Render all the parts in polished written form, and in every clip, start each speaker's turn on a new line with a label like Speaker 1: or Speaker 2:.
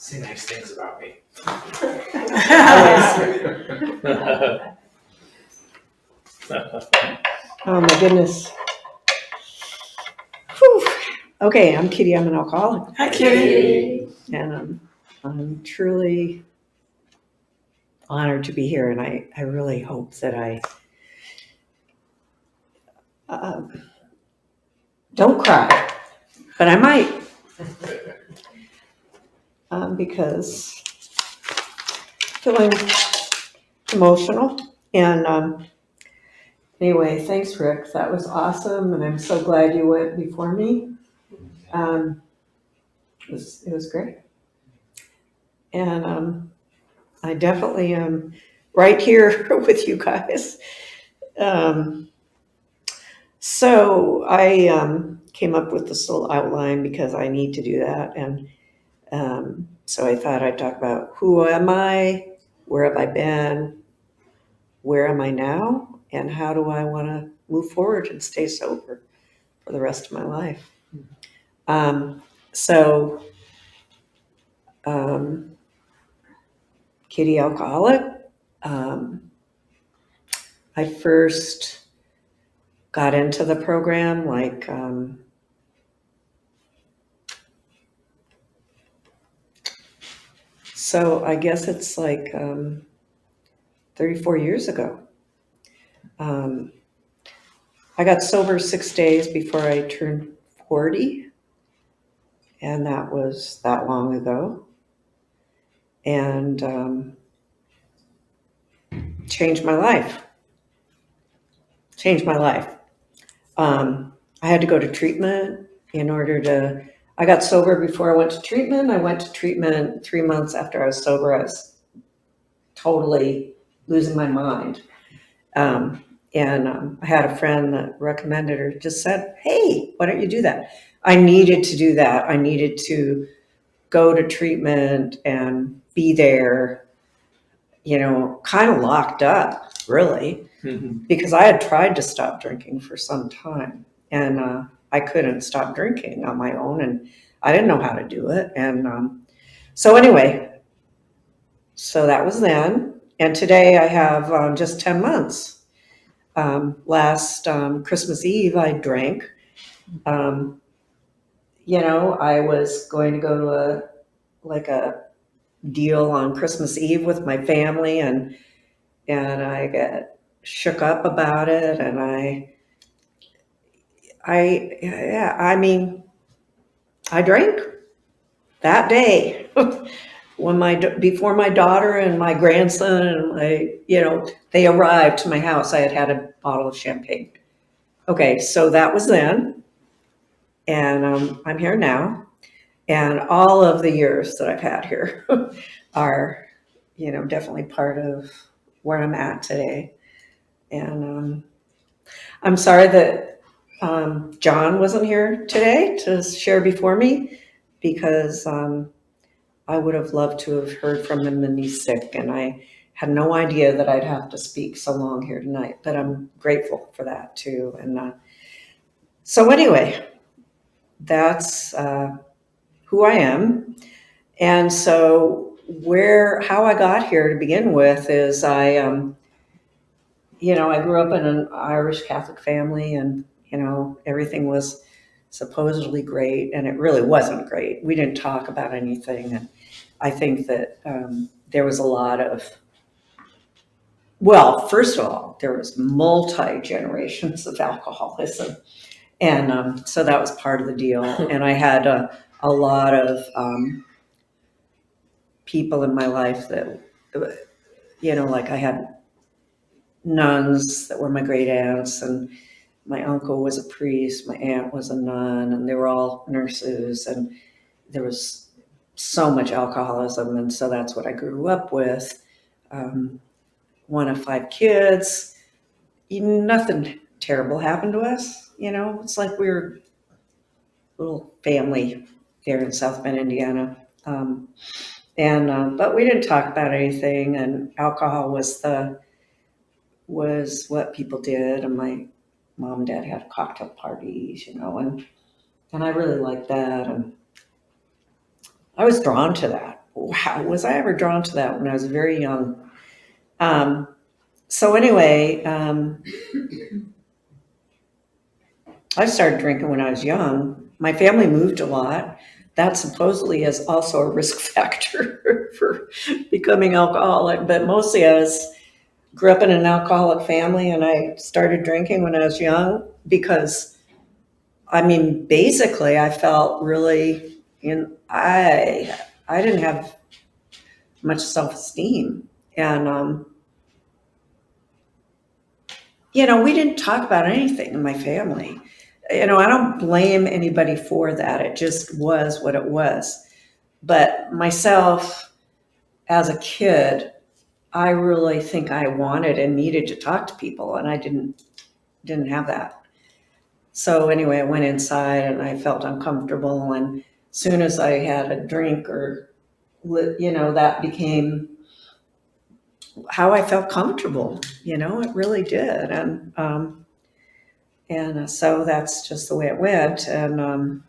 Speaker 1: say nice things about me.
Speaker 2: Oh my goodness. Whew. Okay, I'm Kitty. I'm an alcoholic.
Speaker 3: Hi, Kitty.
Speaker 2: And I'm truly honored to be here. And I really hope that I don't cry, but I might. Because feeling emotional. And anyway, thanks, Rick. That was awesome. And I'm so glad you went before me. It was great. And I definitely am right here with you guys. So I came up with this little outline because I need to do that. And so I thought I'd talk about who am I, where have I been, where am I now, and how do I want to move forward and stay sober for the rest of my life. So Kitty alcoholic. I first got into the program like so I guess it's like 34 years ago. I got sober 6 days before I turned 40, and that was that long ago. And changed my life. I had to go to treatment in order to. I got sober before I went to treatment. I went to treatment 3 months after I was sober. I was totally losing my mind. And I had a friend that recommended or just said, hey, why don't you do that? I needed to do that. I needed to go to treatment and be there, kind of locked up, really, because I had tried to stop drinking for some time. And I couldn't stop drinking on my own, and I didn't know how to do it. And so anyway, so that was then. And today I have just 10 months. Last Christmas Eve, I drank. I was going to go to a deal on Christmas Eve with my family, and I got shook up about it, and I drank that day before my daughter and my grandson and they arrived to my house. I had a bottle of champagne. Okay, so that was then, and I'm here now, and all of the years that I've had here are, definitely part of where I'm at today. And I'm sorry that John wasn't here today to share before me, because I would have loved to have heard from him, and he's sick, and I had no idea that I'd have to speak so long here tonight, but I'm grateful for that too. And so anyway, that's who I am. And so how I got here to begin with is I grew up in an Irish Catholic family, and, everything was supposedly great, and it really wasn't great. We didn't talk about anything. And I think that there was a lot of, well, first of all, there was multi-generations of alcoholism. And so that was part of the deal. And I had a lot of people in my life that, like I had nuns that were my great aunts, and my uncle was a priest, my aunt was a nun, and they were all nurses, and there was so much alcoholism. And so that's what I grew up with. One of 5 kids. Nothing terrible happened to us. It's like we were a little family there in South Bend, Indiana. But we didn't talk about anything, and alcohol was what people did. And my mom and dad had cocktail parties, and I really liked that, and I was drawn to that. wow, was I ever drawn to that when I was very young? So anyway, I started drinking when I was young. My family moved a lot. That supposedly is also a risk factor for becoming alcoholic, but mostly grew up in an alcoholic family and I started drinking when I was young because I mean basically I felt really I didn't have much self-esteem and we didn't talk about anything in my family. I don't blame anybody for that. It just was what it was. But myself as a kid, I really think I wanted and needed to talk to people and I didn't have that. So anyway, I went inside and I felt uncomfortable and as soon as I had a drink or that became how I felt comfortable. It really did. And so that's just the way it went. And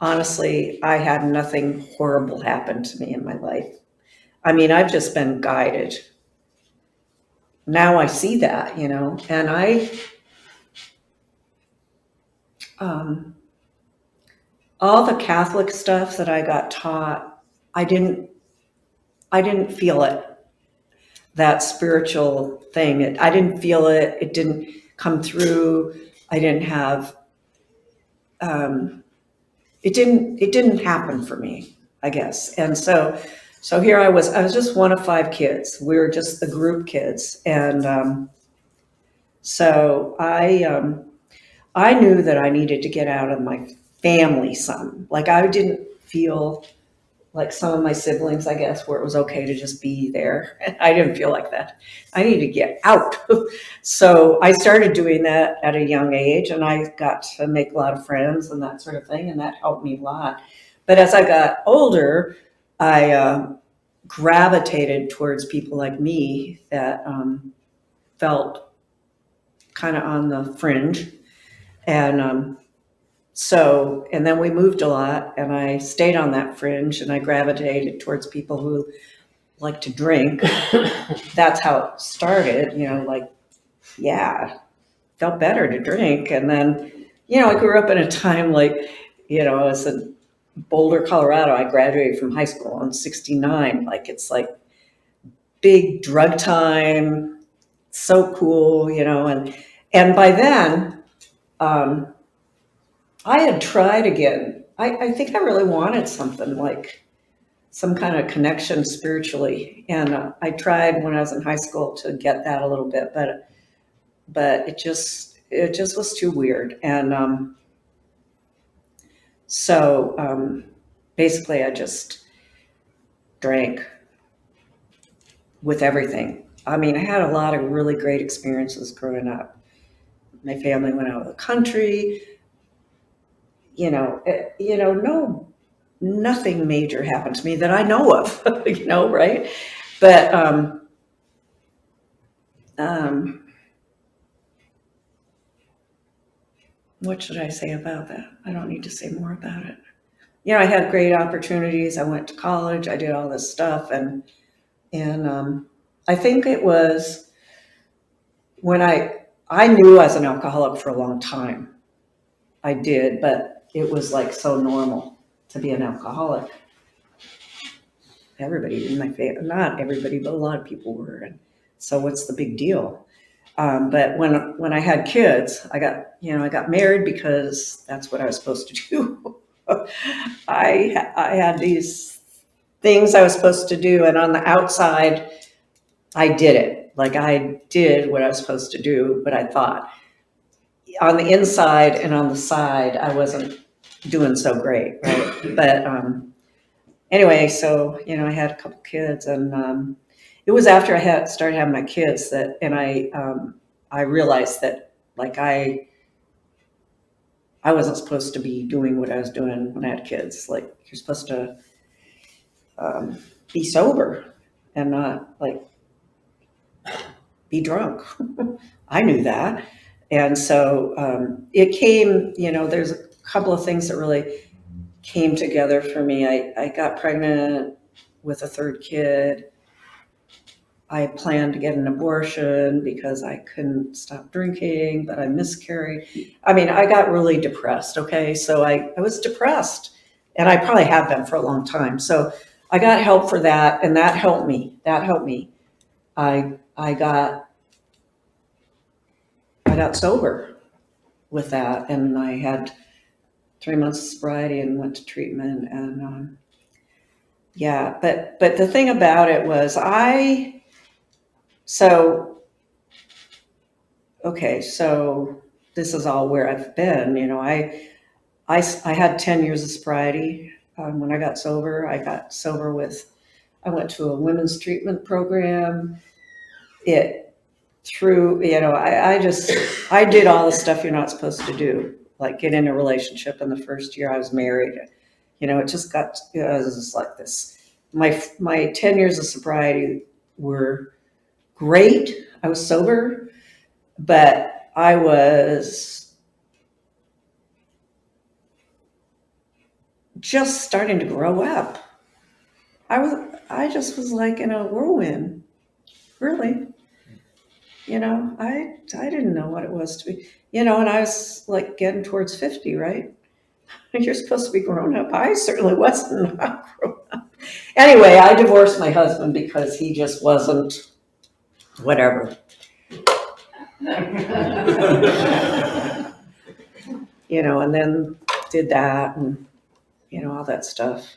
Speaker 2: honestly, I had nothing horrible happen to me in my life. I mean, I've just been guided. Now I see that, and um, all the Catholic stuff that I got taught, I didn't, I didn't feel it. That spiritual thing, I didn't feel it. It didn't come through. I didn't have. Um, it didn't happen for me, I guess. And so here I was just one of five kids. We were just the group kids. And so I knew that I needed to get out of my family some. Like I didn't feel like some of my siblings, I guess, where it was okay to just be there. I didn't feel like that. I needed to get out. So I started doing that at a young age and I got to make a lot of friends and that sort of thing. And that helped me a lot. But as I got older, I gravitated towards people like me that felt kind of on the fringe. And and then we moved a lot and I stayed on that fringe and I gravitated towards people who like to drink. That's how it started, felt better to drink. And then, I grew up in a time like, I was in Boulder, Colorado. I graduated from high school in 69. Like, it's like big drug time, so cool, and by then, I had tried again. I think I really wanted something like some kind of connection spiritually. And I tried when I was in high school to get that a little bit, but it just was too weird. And so basically I just drank with everything. I mean, I had a lot of really great experiences growing up. My family went out of the country, no, nothing major happened to me that I know of, right? But um, what should I say about that? I don't need to say more about it. I had great opportunities. I went to college. I did all this stuff, and I think it was when I knew I was an alcoholic for a long time. I did, but it was like so normal to be an alcoholic. Everybody in my family, not everybody, but a lot of people were. And so what's the big deal? But when I had kids, I got married because that's what I was supposed to do. I had these things I was supposed to do, and on the outside, I did it. Like I did what I was supposed to do, but I thought on the inside and on the side, I wasn't doing so great, right? But anyway, so I had a couple kids, and it was after I had started having my kids and I realized that like I wasn't supposed to be doing what I was doing when I had kids. Like you're supposed to be sober and not like be drunk. I knew that, and so it came. There's a couple of things that really came together for me. I got pregnant with a third kid. I planned to get an abortion because I couldn't stop drinking, but I miscarried. I mean, I got really depressed, okay? So I was depressed, and I probably have been for a long time. So I got help for that, and that helped me. That helped me. I got sober with that, and I had 3 months of sobriety and went to treatment. And yeah, but the thing about it was so okay, so this is all where I've been. You know, I had 10 years of sobriety. When I got sober, I went to a women's treatment program. It through, you know, I did all the stuff you're not supposed to do, like get in a relationship in the first year I was married. You know, it just got, it was just like this. My 10 years of sobriety were great. I was sober, but I was just starting to grow up. I just was like in a whirlwind, really. You know, I didn't know what it was to be, you know, and I was like getting towards 50, right? You're supposed to be grown up. I certainly wasn't not grown up. Anyway, I divorced my husband because he just wasn't whatever. You know, and then did that and you know all that stuff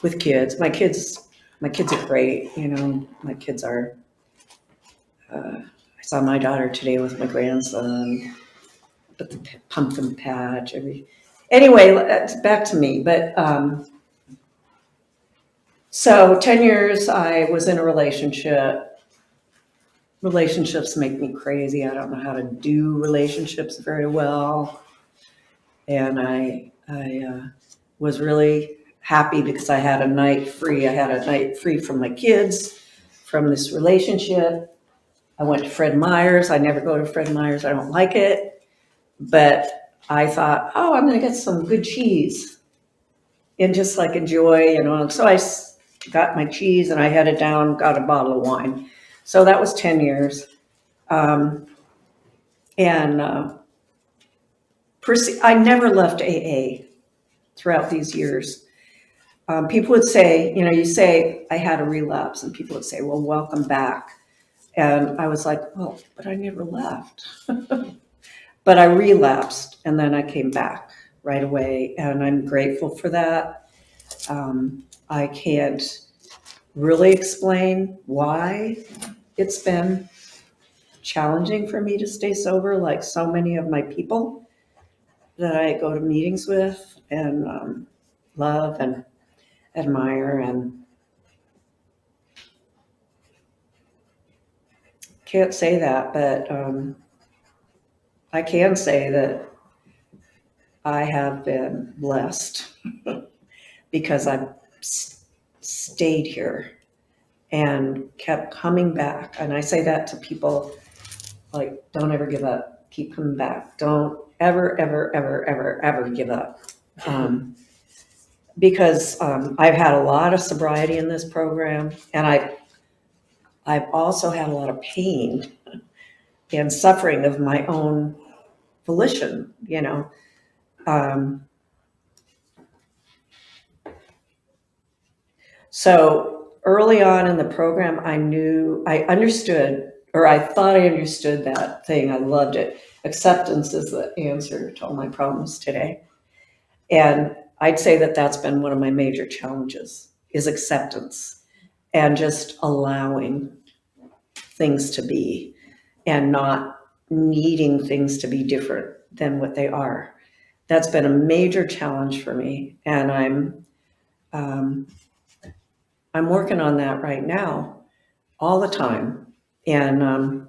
Speaker 2: with kids. My kids are great. You know, my kids are. I saw my daughter today with my grandson. But the pumpkin patch. Anyway, back to me. But so 10 years I was in a relationship. Relationships make me crazy. I don't know how to do relationships very well. And I was really happy because I had a night free. I had a night free from my kids, from this relationship. I went to Fred Meyer's. I never go to Fred Meyer's. I don't like it. But I thought, oh, I'm going to get some good cheese and just like enjoy, you know. And so I got my cheese and I headed down, got a bottle of wine. So that was 10 years. Um, and I never left AA throughout these years. People would say, you know, you say I had a relapse, and people would say, well, welcome back. And I was like, well, but I never left. But I relapsed and then I came back right away, and I'm grateful for that. I can't really explain why it's been challenging for me to stay sober, like so many of my people that I go to meetings with and love and admire. And can't say that, but I can say that I have been blessed because I've stayed here and kept coming back. And I say that to people, like, don't ever give up. Keep coming back. Don't ever, ever, ever, ever, ever give up. Because I've had a lot of sobriety in this program, and I've also had a lot of pain and suffering of my own volition, you know. So early on in the program, I understood, or I thought I understood that thing. I loved it. Acceptance is the answer to all my problems today. And I'd say that that's been one of my major challenges is acceptance and just allowing things to be and not needing things to be different than what they are. That's been a major challenge for me, and um, I'm working on that right now all the time. And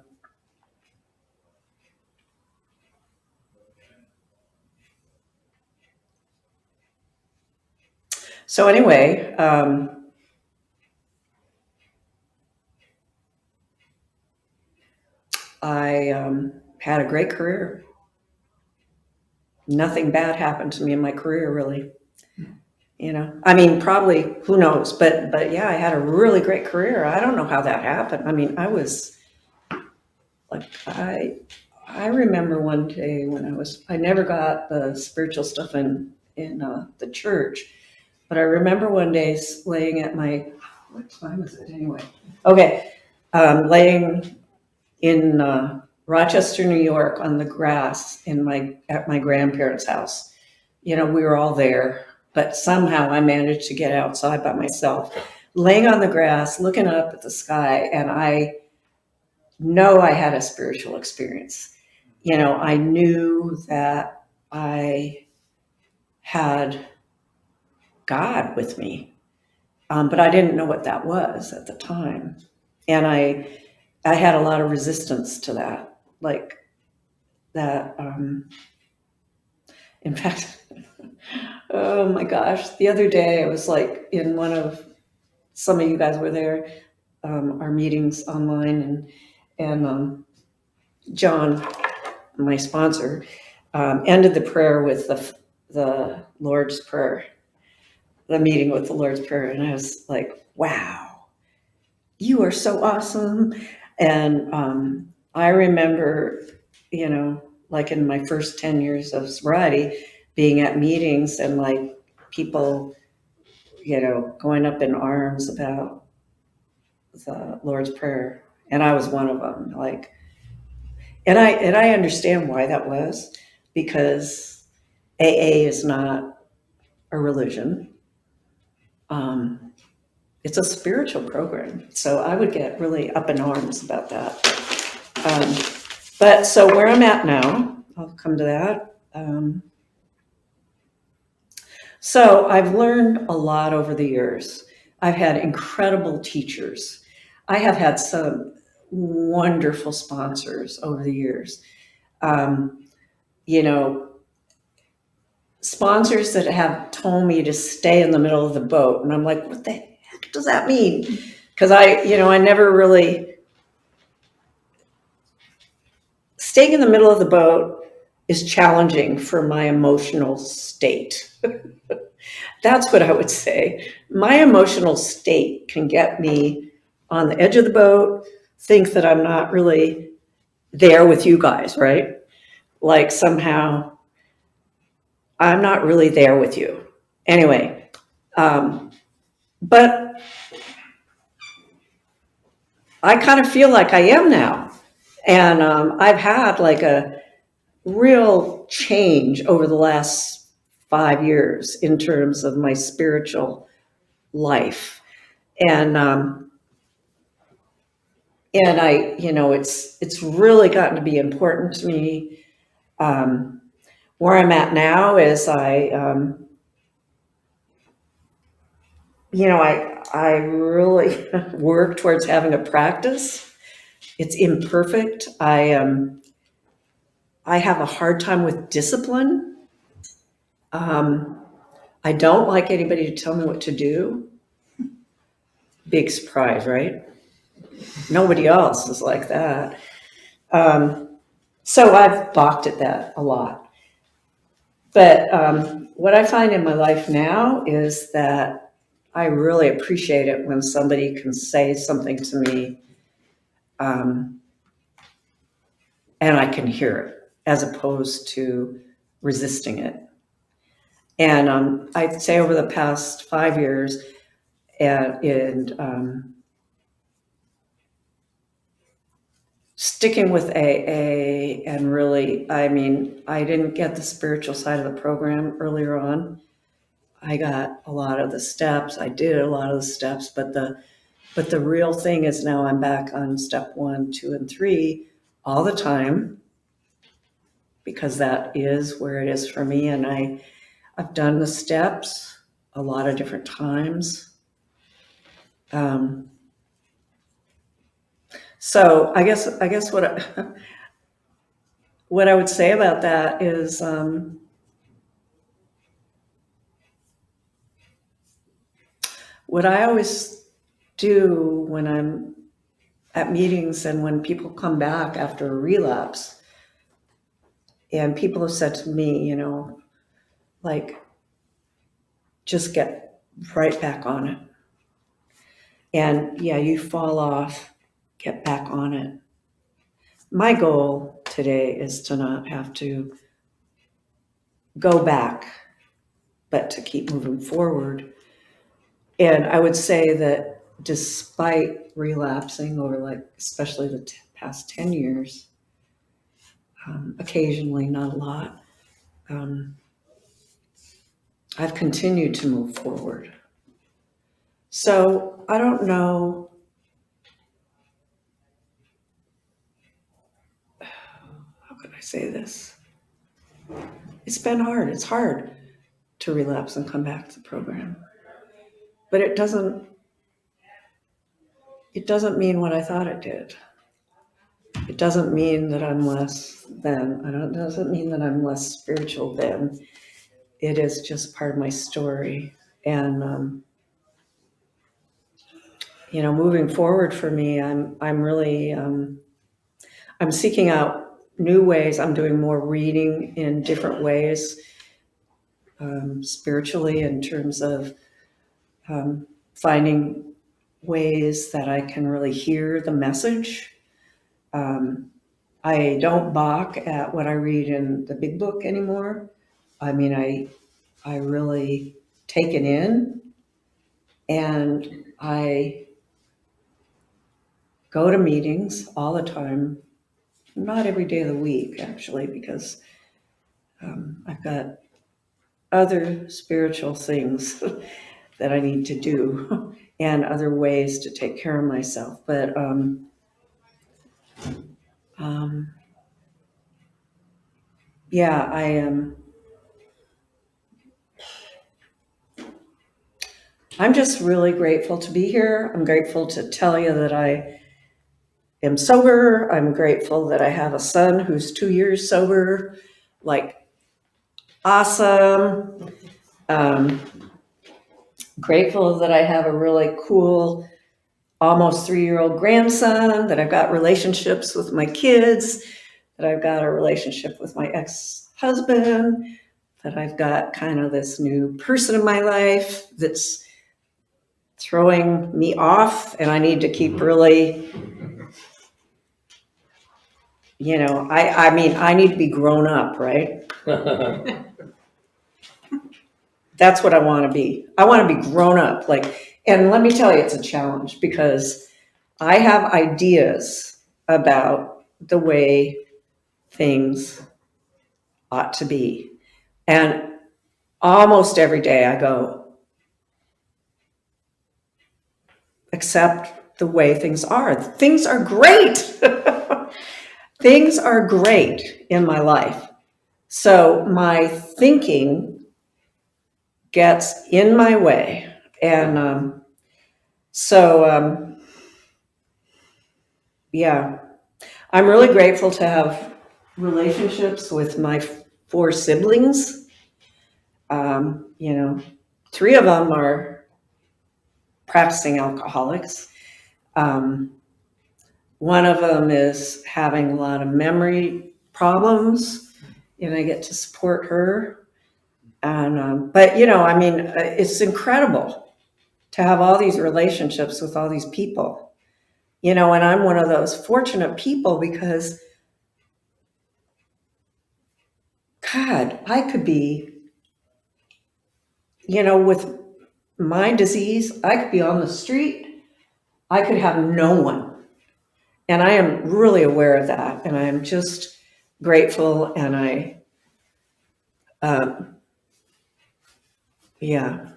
Speaker 2: so anyway, I had a great career. Nothing bad happened to me in my career, really. You know, I mean, probably, who knows, but yeah, I had a really great career. I don't know how that happened. I mean, I was like, I remember one day when I never got the spiritual stuff in the church, but I remember one day laying at what time is it anyway? Okay, laying in Rochester, New York, on the grass at my grandparents' house. You know, we were all there, but somehow I managed to get outside by myself, laying on the grass, looking up at the sky, and I know I had a spiritual experience. You know, I knew that I had God with me, but I didn't know what that was at the time, and I had a lot of resistance to that, like that. In fact, oh my gosh, the other day I was like in some of you guys were there, our meetings online, and John, my sponsor, ended the prayer with the Lord's Prayer, the meeting with the Lord's Prayer. And I was like, wow, you are so awesome. And I remember, you know, like in my first 10 years of sobriety, being at meetings and like people, you know, going up in arms about the Lord's Prayer. And I was one of them. Like, and I understand why that was, because AA is not a religion. It's a spiritual program. So I would get really up in arms about that. But so where I'm at now, I'll come to that. So I've learned a lot over the years. I've had incredible teachers. I have had some wonderful sponsors over the years. You know, sponsors that have told me to stay in the middle of the boat. And I'm like, what the heck does that mean? Because I never really, staying in the middle of the boat is challenging for my emotional state. That's what I would say. My emotional state can get me on the edge of the boat, think that I'm not really there with you guys, right? Like somehow I'm not really there with you. Anyway, but I kind of feel like I am now. And I've had like a real change over the last 5 years in terms of my spiritual life. And it's really gotten to be important to me. Where I'm at now is I really work towards having a practice. It's imperfect. I have a hard time with discipline. I don't like anybody to tell me what to do. Big surprise, right? Nobody else is like that. So I've balked at that a lot. But what I find in my life now is that I really appreciate it when somebody can say something to me, and I can hear it, as opposed to resisting it. And I'd say over the past 5 years, and sticking with AA, and really, I mean, I didn't get the spiritual side of the program earlier on. I got a lot of the steps. I did a lot of the steps, but the real thing is now I'm back on step 1, 2, and 3 all the time, because that is where it is for me. And I've done the steps a lot of different times. So I guess what I would say about that is, what I always do when I'm at meetings and when people come back after a relapse, and people have said to me, like, just get right back on it. And yeah, you fall off, get back on it. My goal today is to not have to go back, but to keep moving forward. And I would say that despite relapsing over, like, especially the past 10 years, occasionally, not a lot, I've continued to move forward. So I don't know. How could I say this? It's been hard. It's hard to relapse and come back to the program. But it doesn't mean what I thought it did. It doesn't mean that I'm less than. It doesn't mean that I'm less spiritual than. It is just part of my story. And moving forward for me, I'm really I'm seeking out new ways. I'm doing more reading in different ways, spiritually, in terms of finding ways that I can really hear the message. I don't balk at what I read in the big book anymore. I mean, I really take it in, and I go to meetings all the time, not every day of the week, actually, because I've got other spiritual things that I need to do and other ways to take care of myself. But yeah, I am. I'm just really grateful to be here. I'm grateful to tell you that I am sober. I'm grateful that I have a son who's 2 years sober. Like, awesome. Grateful that I have a really cool, almost 3-year-old grandson, that I've got relationships with my kids, that I've got a relationship with my ex-husband, that I've got kind of this new person in my life that's throwing me off, and I need to keep really, I mean, I need to be grown up, right? That's what I want to be. I want to be grown up. And let me tell you, it's a challenge because I have ideas about the way things ought to be. And almost every day I go, accept the way things are. Things are great. Things are great in my life. So my thinking gets in my way. And yeah, I'm really grateful to have relationships with my 4 siblings. 3 of them are practicing alcoholics. One of them is having a lot of memory problems, and I get to support her. And but I mean, it's incredible to have all these relationships with all these people. And I'm one of those fortunate people because, God, I could be, with my disease, I could be on the street. I could have no one. And I am really aware of that. And I am just grateful. And yeah,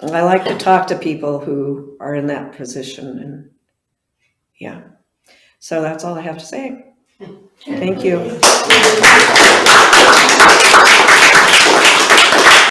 Speaker 2: I like to talk to people who are in that position. And yeah, so that's all I have to say. Thank you.